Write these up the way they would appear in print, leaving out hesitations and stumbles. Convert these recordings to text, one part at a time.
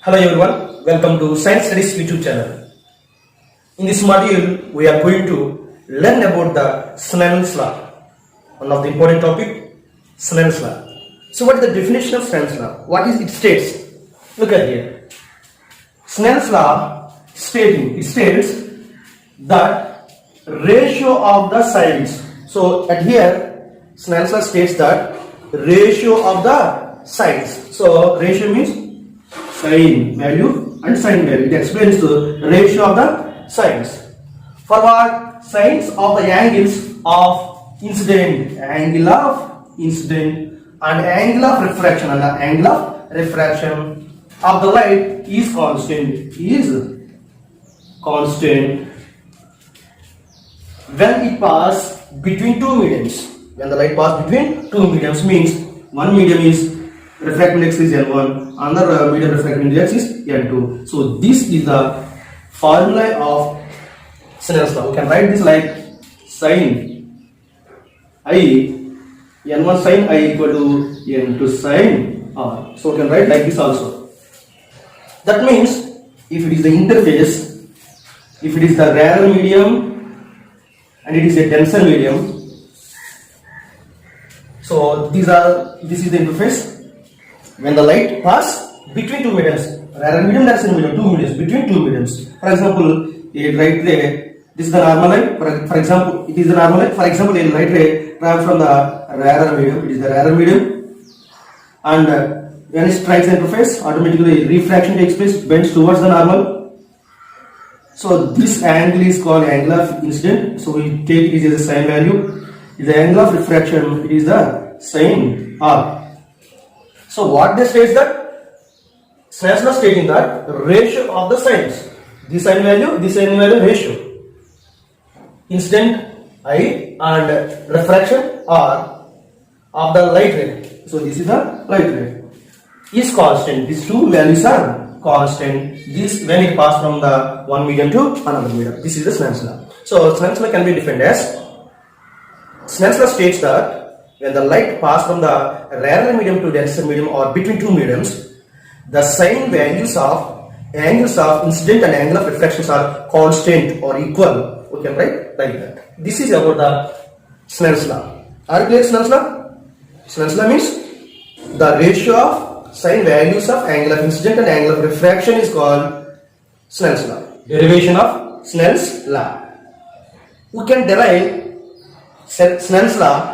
Hello everyone, welcome to Science Studies YouTube channel. In this module, we are going to learn about the Snell's law. One of the important topic, Snell's law. So what is the definition of Snell's law? What is it states? Look at here. Snell's law states that ratio of the signs. So at here, Snell's law states that ratio of the signs. So ratio means sine value and sine value. It explains the ratio of the sines. For what? Sines of the angles of incident, angle of incident and angle of refraction, and the angle of refraction of the light is constant. When it passes between two mediums. When the light passes between two mediums means one medium is refractive index is N1, another medium refractive index is N2. So this is the formula of Snell's law. We can write this like sin I, N1 sin I equal to N2 sin R. So we can write like this also. That means if it is the interface, if it is the rarer medium and it is a denser medium, so this is the interface. When the light passes between two mediums, rarer medium, denser medium, two mediums, between two mediums. For example, a light ray, this is the normal light. For example, it is the normal light. For example, a light ray travels from the rarer medium. It is the rarer medium, and when it strikes the interface, automatically refraction takes place, bends towards the normal. So this angle is called angle of incident. So we take it as a sine value. The angle of refraction, it is the sine R. So what they state that Snell's law stating that ratio of the sines, this sine value ratio, incident I and refraction R of the light ray. So this is the light ray is constant. These two values are constant. This when it passes from the one medium to another medium. This is the Snell's law. So Snell's law can be defined as Snell's law states that when the light passes from the rarer medium to denser medium or between two mediums, the sine values of angles of incident and angle of refractions are constant or equal. We can write like that. This is about the Snell's law. Are you clear? Snell's law? Snell's law means the ratio of sine values of angle of incident and angle of refraction is called Snell's law. Derivation of Snell's law. We can derive Snell's law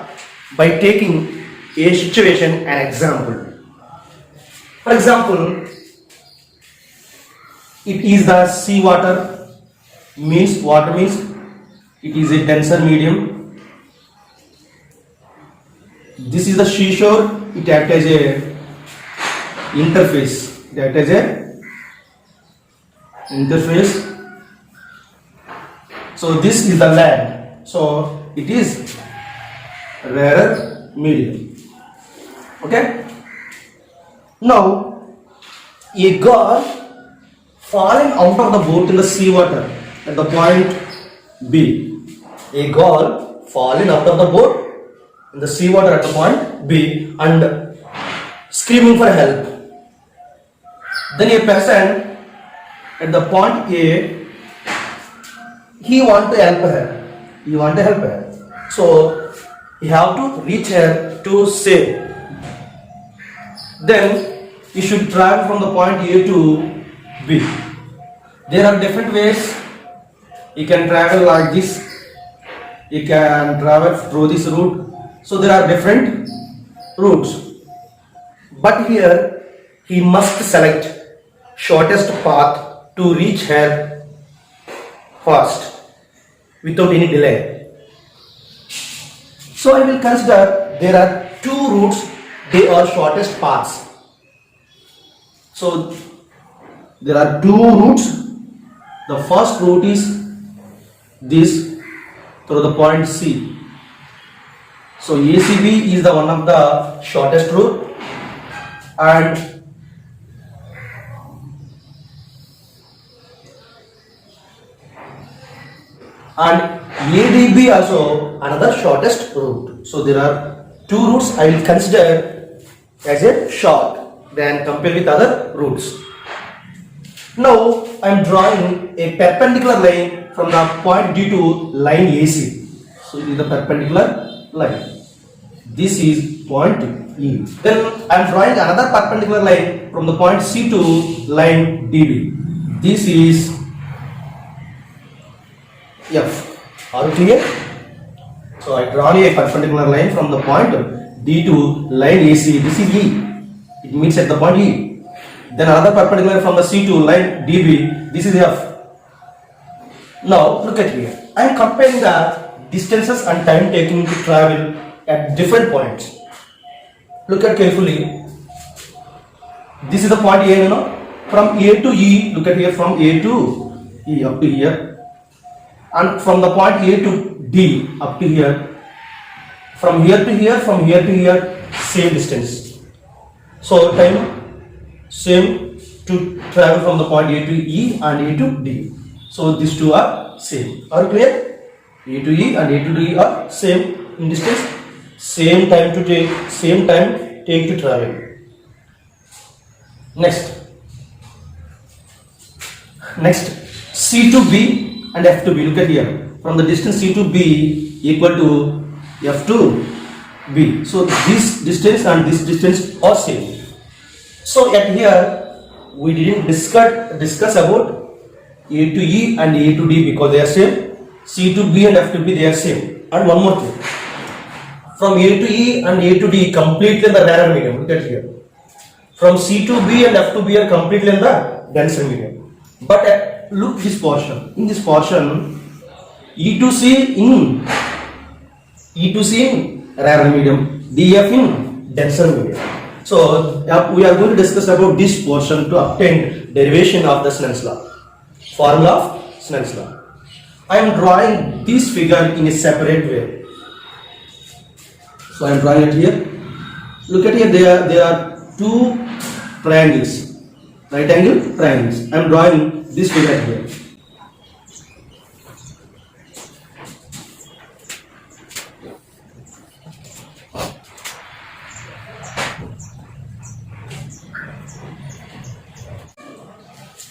by taking a situation, an example. For example, it is the sea water, means it is a denser medium. This is the seashore, it acts as a interface. So this is the land. So it is rarer medium. Okay. Now a girl fallen out of the boat in the sea water at the point B. A girl fallen out of the boat in the sea water at the point B and screaming for help. Then a person at the point A, he want to help her. So you have to reach her to save. Then you should travel from the point A to B. There are different ways. You can travel like this. You can travel through this route. So there are different routes. But here he must select shortest path to reach her fast without any delay. So I will consider there are two routes, they are shortest paths. So there are two routes. The first route is this through the point C. So ACB is the one of the shortest route, and ADB also another shortest route. So there are two routes I will consider as a short than compared with other routes. Now I am drawing a perpendicular line from the point D to line AC. So it is the perpendicular line. This is point E. Then I am drawing another perpendicular line from the point C to line DB. This is F. Are you clear? So I draw a perpendicular line from the point D to line AC. This is E. It meets at the point E. Then another perpendicular from the C to line DB. This is F. Now look at here. I am comparing the distances and time taken to travel at different points. Look at carefully. This is the point A, you know. From A to E, look at here, from A to E up to here. And from the point A to D up to here. From here to here, from here to here, same distance. So time same to travel from the point A to E and A to D. So these two are same. Are you clear? A to E and A to D are same in distance. Same time take to travel. Next C to B and F to B. Look at here. From the distance C to B equal to F to B. So this distance and this distance are same. So at here we didn't discuss about A to E and A to D because they are same. C to B and F to B, they are same. And one more thing. From A to E and A to D completely in the rarer medium. Look at here. From C to B and F to B are completely in the denser medium. But look this portion. In this portion, E to C in rarer medium, DF in denser medium. So we are going to discuss about this portion to obtain derivation of the Snell's law. Formula of Snell's law. I am drawing this figure in a separate way. So I am drawing it here. Look at here, there are two triangles, right angle triangles. I am drawing this figure here.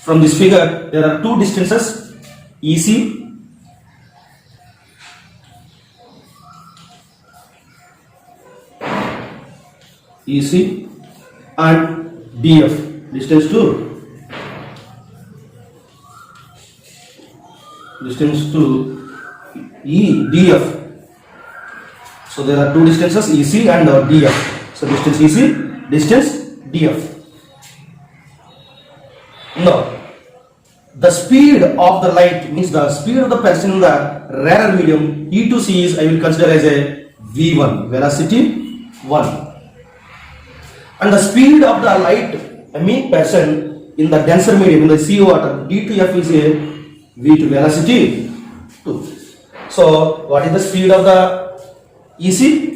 From this figure, there are two distances, EC and DF, distance to DF. So there are two distances, EC and DF. So distance EC, distance DF. Now, the speed of the light means the speed of the person in the rarer medium E to C is, I will consider as a V1, velocity 1. And the speed of the light, person in the denser medium, in the sea water, D to F is a V2, velocity 2. So, what is the speed of the EC?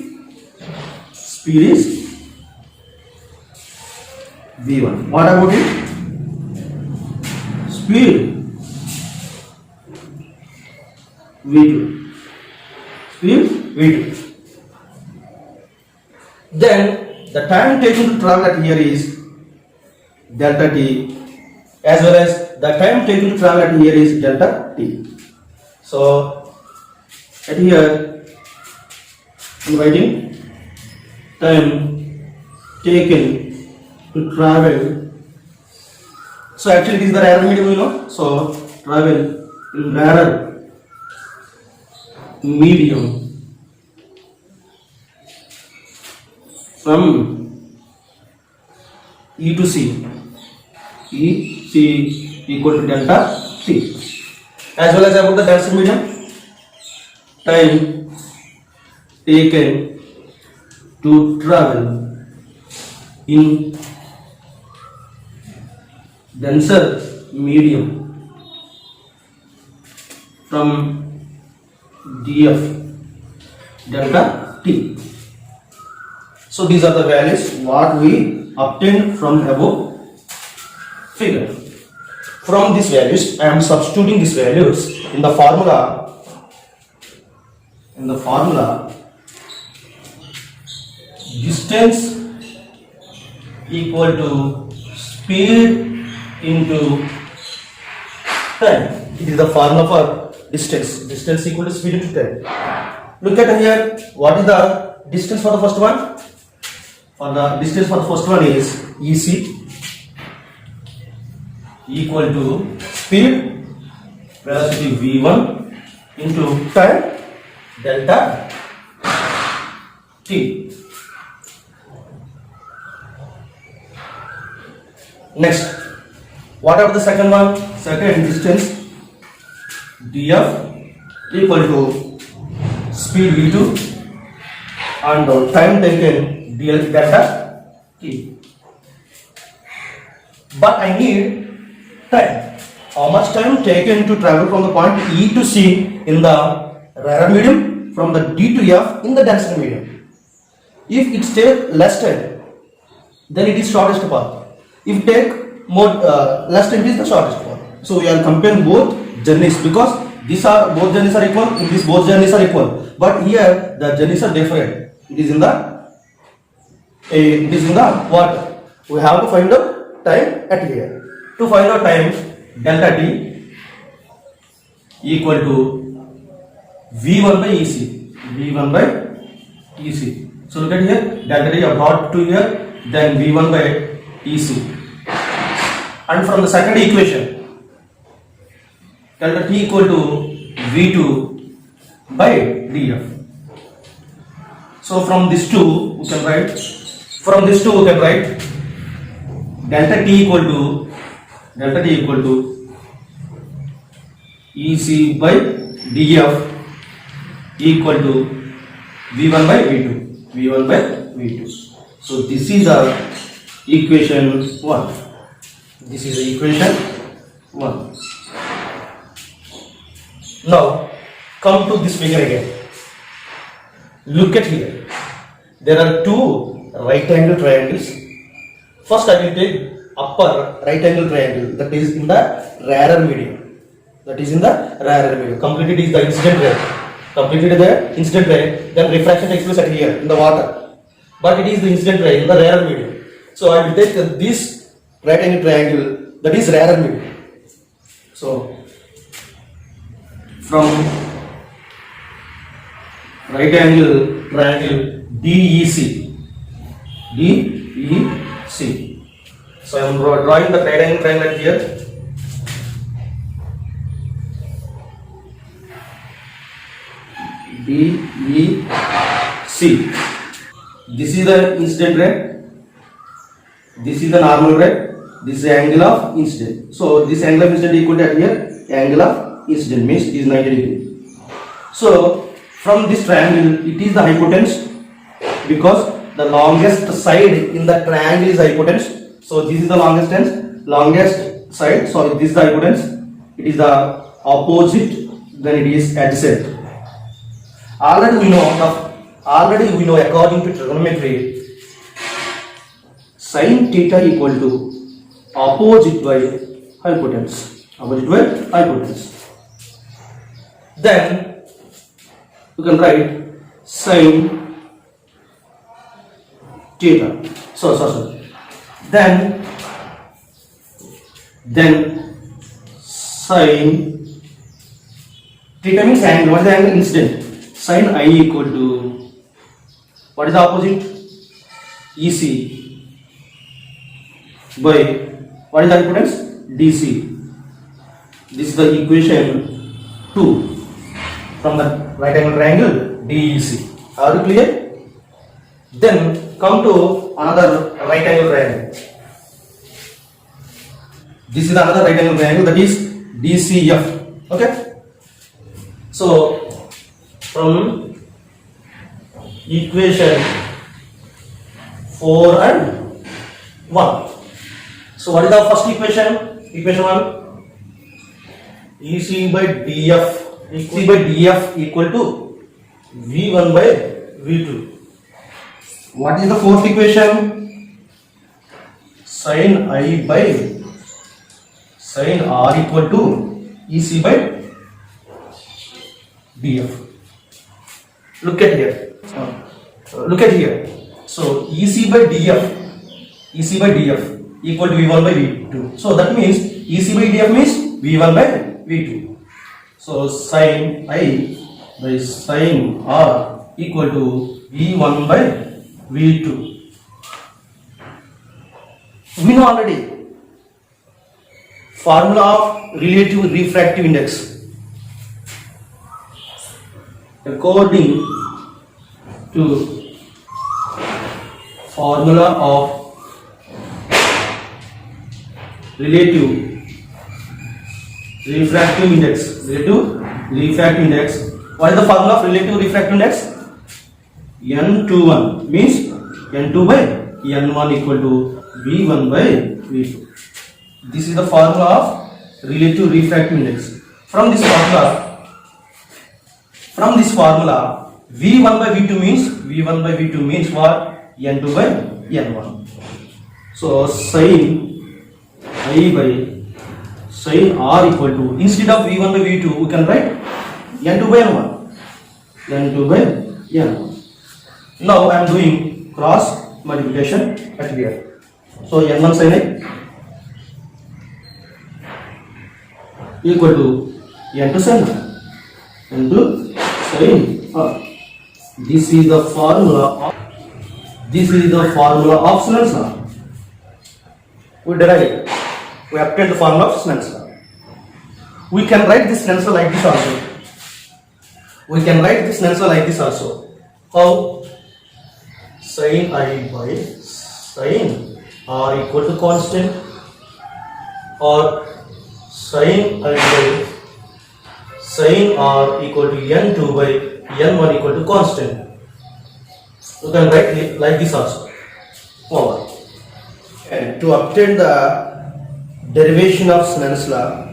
Speed is V1. What about it? Speed V2. Speed V2. Then the time taken to travel at here is delta t, as well as the time taken to travel at here is delta t. So at here I am writing time taken to travel. So actually it is the rarer medium, you know. So travel in rarer medium from E to C, EC equal to delta T, as well as about the denser medium, time taken to travel in denser medium from DF delta T. So these are the values what we obtained from above figure. From these values, I am substituting these values in the formula. Distance equal to speed into time. It is the formula for distance. Distance equal to speed into time. Look at here. What is the distance for the first one? For the distance for the first one is EC equal to speed velocity v1 into time delta t. Next, what about the second one? Second distance df equal to speed v2 and time taken dl delta t. But I need time. How much time taken to travel from the point E to C in the rarer medium, from the D to F in the denser medium. If it takes less time, then it is shortest path. If take more less time, it is the shortest path. So we are comparing both journeys because both journeys are equal. In this both journeys are equal, but here the journeys are different. It is in the what? We have to find out time at here. To find out time, delta t equal to v1 by ec. v1 by ec. So look at here, delta t are brought to here, then v1 by ec. And from the second equation, delta t equal to v2 by df. So from this two we can write delta t equal to ec by df equal to v1 by v2. So this is the equation 1. Now come to this figure again. Look at here. There are two right angle triangles. First I will take upper right angle triangle, that is in the rarer medium. Completed is the incident ray. Then refraction takes place at here in the water. But it is the incident ray in the rarer medium. So I will take this right angle triangle, that is rarer medium. So from right angle triangle DEC. So I am drawing the right angle triangle here. DEC. This is the incident ray. This is the normal ray. This is the angle of incident. So this angle of incident equal to here angle of incident means is 90 degree. So from this triangle, it is the hypotenuse because the longest side in the triangle is hypotenuse. So this is the longest side. So this is the hypotenuse. It is the opposite. Then it is adjacent. Already we know according to trigonometry, sin theta equal to opposite by hypotenuse. Then you can write sin theta. Then sin theta means angle. What is the angle? Incident. Sin I equal to, what is the opposite? EC by, what is the hypotenuse? DC. This is the equation 2 from the right angle triangle DEC. Are you clear? Then come to another right angle triangle. This is another right angle triangle, that is DCF. Okay. So from equation 4 and 1. So what is the first equation? Equation 1. EC by DF equal to V1 by V2. What is the fourth equation? Sin I by sin R equal to EC by DF. Look at here. So EC by DF equal to V1 by V2. So that means EC by DF means V1 by V2. So sin I by sin R equal to V1 by V2. We know already formula of relative refractive index. According to formula of relative refractive index. What is the formula of relative refractive index? N21 means N2 by N1 equal to V1 by V2. This is the formula of relative refractive index. From this formula, V1 by V2 means what? N2 by N1. So sin I by sin R equal to, instead of V1 by V2, we can write N2 by N1. N2 by N1. Now I am doing cross multiplication at here. So N1 sin I equal to N2 sin R. N2 sin R. This is the formula of Snell's law. We derive it. We obtain the formula of Snell's law. We can write this Snell's law like this also. How? Sin I by sin R equal to constant, or sin I by sin R equal to N2 by N1 equal to constant. You can write it like this also. Over. And to obtain the derivation of Snell's law,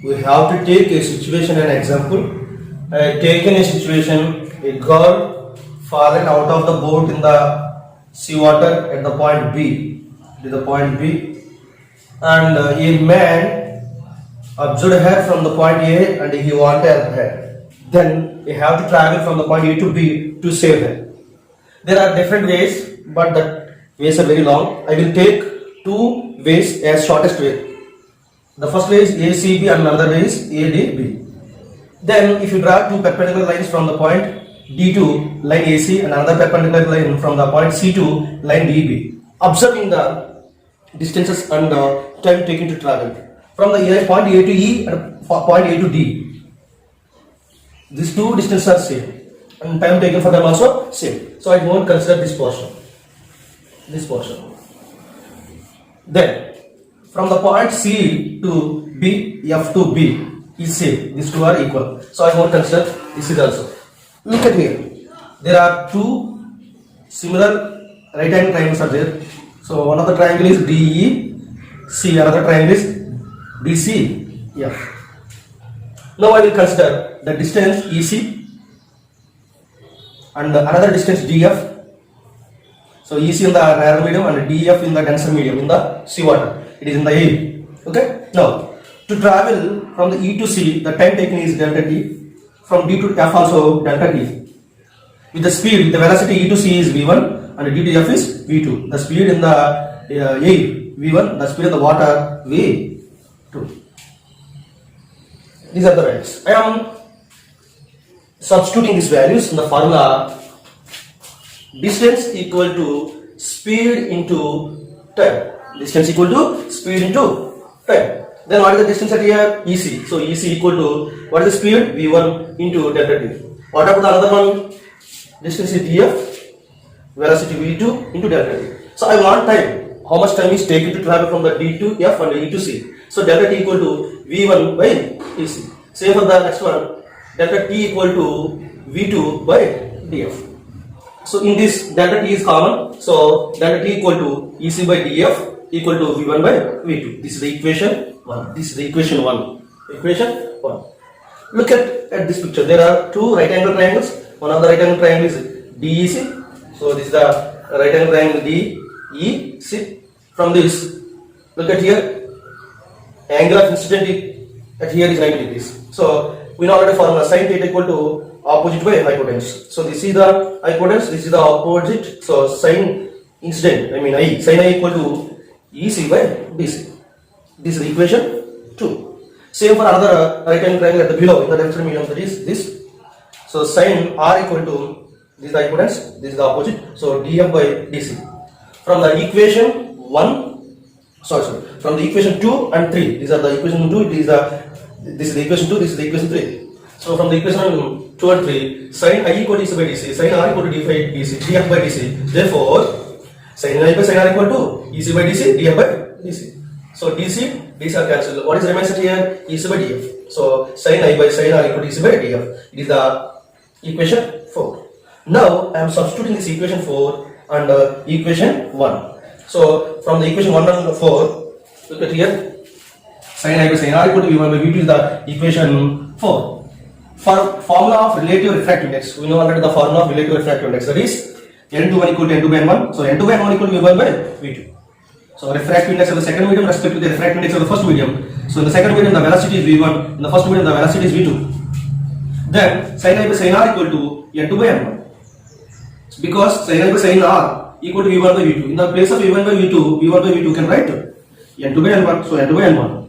we have to take a situation and example. I have taken a situation: a girl fallen out of the boat in the seawater at the point B, and a man observed her from the point A and he wanted to help her. Then he have to travel from the point A to B to save her. There are different ways, but the ways are very long. I will take two ways as shortest way. The first way is ACB and another way is ADB. Then if you draw two perpendicular lines from the point D to line AC and another perpendicular line from the point C to line DB, observing the distances and time taken to travel from the point A to E and point A to D. These two distances are same and time taken for them also same. So I won't consider this portion. Then from the point C to B, F to B is same. These two are equal. So I won't consider this is also. Look at here. There are two similar right angle triangles are there. So one of the triangle is DEC, another triangle is DCF. Now I will consider the distance EC and another distance DF. So EC in the narrow medium and DF in the denser medium in the seawater. It is in the air. Okay. Now to travel from the E to C, the time taken is delta T. From D to F also delta T. With the speed, the velocity E to C is V1 and D to F is V2. The speed in the air V1, the speed of the water V2. These are the values. I am substituting these values in the formula. Distance equal to speed into time. Distance equal to speed into time. Then what is the distance at here? EC. So EC equal to, what is the speed? V1 into delta T. What about the other one? Distance is DF, velocity V2 into delta T. So I want time. How much time is taken to travel from the D to F and E to C? So delta T equal to V1 by EC. Same for the next one. Delta T equal to V2 by DF. So in this delta T is common. So delta T equal to EC by DF equal to V1 by V2. This is the equation 1. Equation 1. Look at this picture. There are two right angle triangles. One of the right angle triangle is DEC. So this is the right angle triangle DEC. From this, look at here. Angle of incident at here is 90 degrees. So we know already formula sin theta equal to opposite by hypotenuse. So this is the hypotenuse. This is the opposite. So sin incident, sin I equal to EC by DC. This is equation 2. Same for another right angle triangle at the below in the left medium, that is this. So sin r equal to, this is the equivalence, this is the opposite. So df by dc. From the equation 1, from the equation 2 and 3, these are the equation 2, this is the equation 2, this is the equation 3. So from the equation 2 and 3, sin I equal to dc by dc, sin r equal to df by dc. Therefore, sin I by sin r equal to ec by dc, df by dc. So dc are cancelled. What is remains here? ec by df. So sin I by sin r equal to ec by df. It is the equation 4. Now I am substituting this equation 4 and equation 1. So from the equation 1 and 4, look at here. Sin I by sin r equal to v1 by v2 is the equation 4. For formula of relative refractive index, we know already the formula of relative refractive index, that is n21 equal to n2 by n1. So n2 by n1 equal to v1 by v2. So refractive index of the second medium respect to the refractive index of the first medium. So in the second medium the velocity is v1, in the first medium the velocity is v2. Then sin I by sin r equal to n2 by n1. Because sin I by sin r equal to v1 by v2. In the place of v1 by v2 can write n2 by n1. So n2 by n1.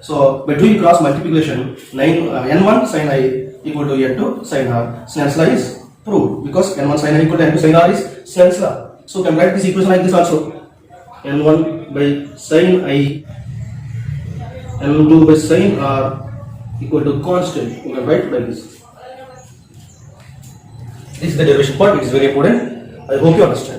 So by doing cross multiplication, n1 sin I equal to n2 sin r. Snell's law is proved because n1 sin I equal to n2 sin r is Snell's law. So can write this equation like this also. n1 by sin I, n2 by sin r equal to constant. You can write like this. This is the derivation part. It is very important. I hope you understand.